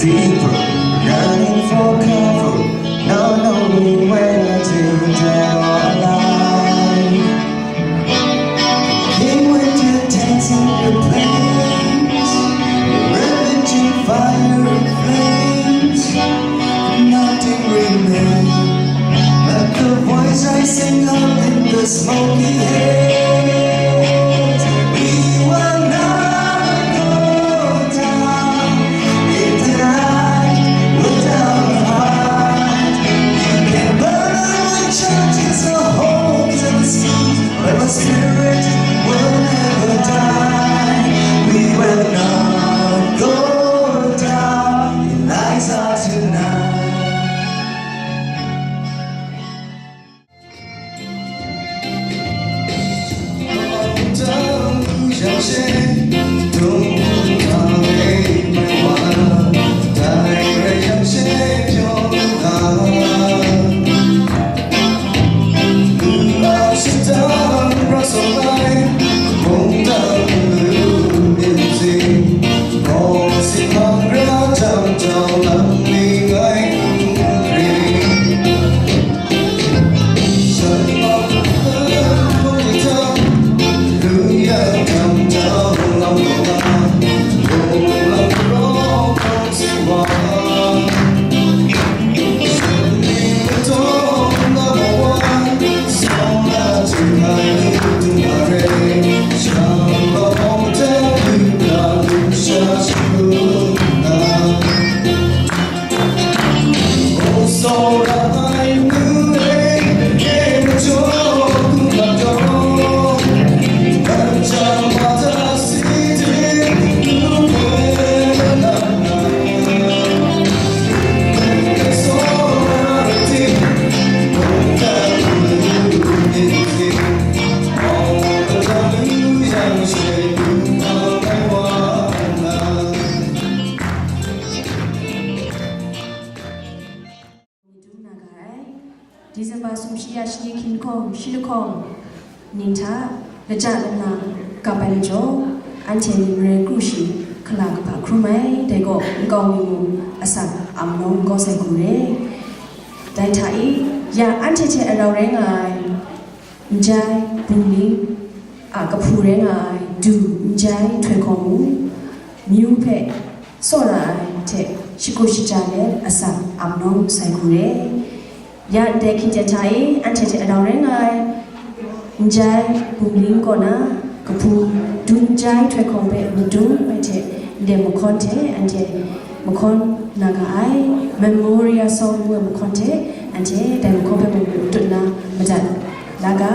People running for cover, no knowing whether to dead or alive. King winter dancing the plains, ravaging fire and flames. Nothing remains but the voice I sing up in the smoky haze. We will never go down in the night without a heart. You can burn our churches or homes and schools, but our spirit will never die. We will not go down in lights are tonight. December sumshia shnikin kong shilukong ninta lejalana kapalijo anteni mre krushi kalakpa krumai dego ngawmu asam amnon gose kure daitai ya antete ararengai njai buni akapurengai du njai twekomu miupe sora te shikoshijale asam amnon saikure ya deki jatai antete adarengai njai bumling kona kapu dunjai twekombe mudun mete demokonte ante mokon nagai memoria song we mokonte ante demokombe muduna madan naga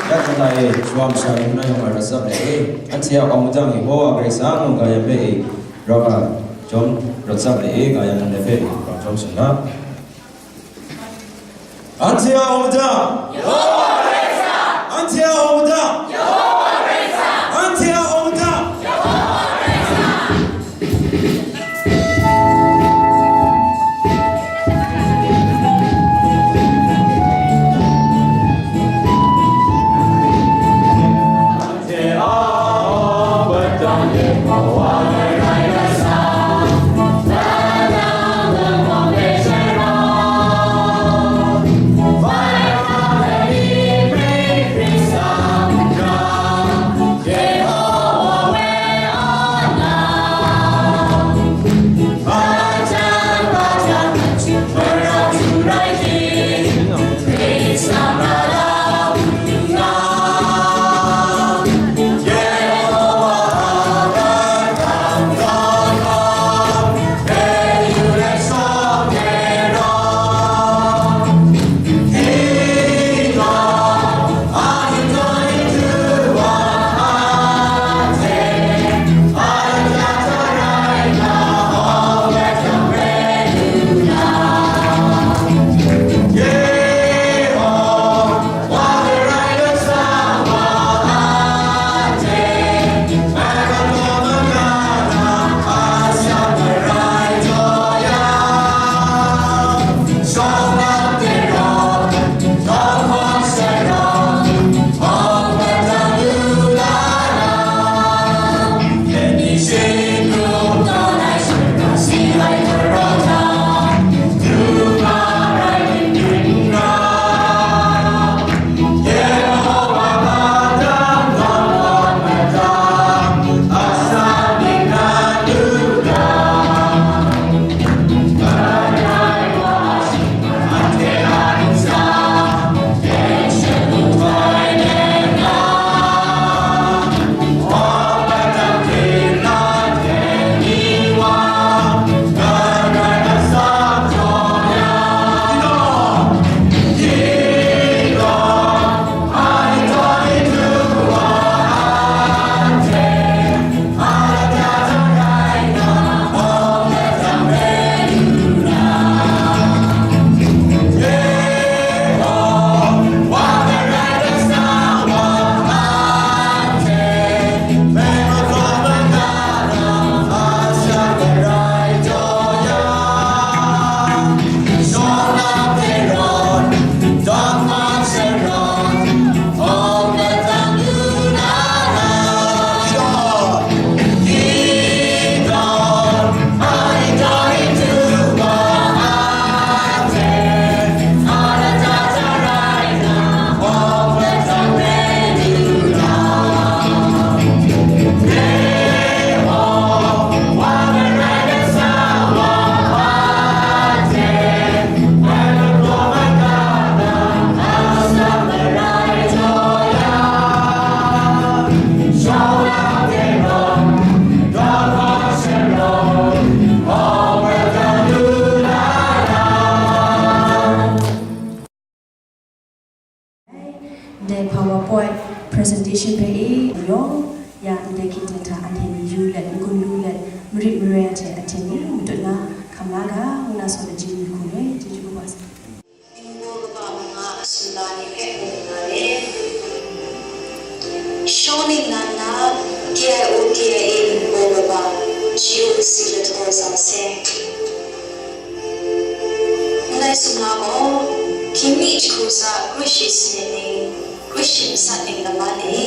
Yatunai Swam Sharuna Yamarasab, Antia Omutang, Hoa, Grace Anu, Gayame, Rama, 좀 럭사리 가야는 레벨이 방송선나 안티아 오무다 안티아 오무다 안티아 오무다 The PowerPoint presentation pe yo ya de kitata anteni yu let ngulu let mrit mrete ateni mutna kamaga una so ji ku le ji ju bas Shoni nana kia o kia e bogaba jiu sila torsa se Nai sunago kimi chkusa kushi sini kushi sani namani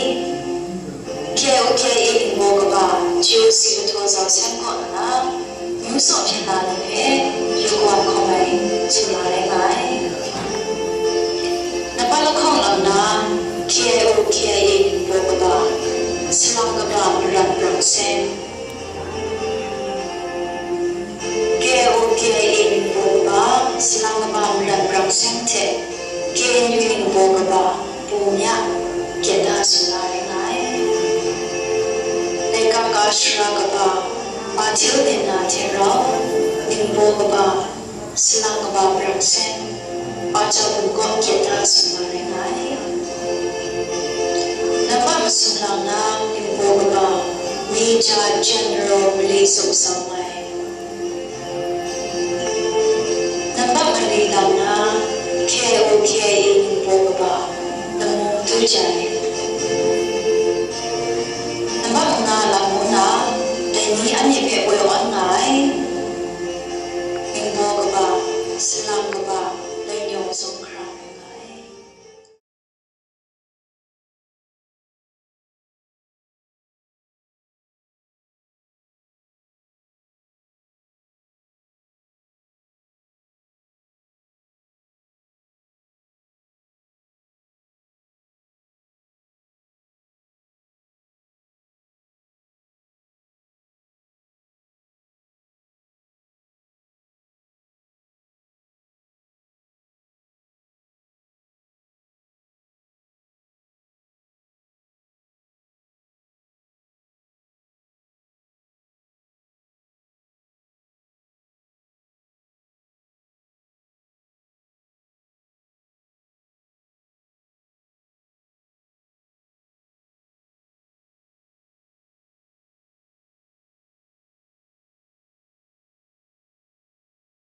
kia o kia e bogaba jiu sila torsa se kona muso pina ne yuwa komai sunare mai Napalo kong na kia o kia e bogaba silang gaba berat sen kia o kia e bogaba silang gaba berat sen te kia nyuing bogaba punya kita sunare ngai neka kashra gaba matil dena tera ning bogaba silang gaba berat sen acha buko kita sunare ngai Napa sulang na imbogaba Nija general release of somewhere KOKE in Bogaba, the Montujani.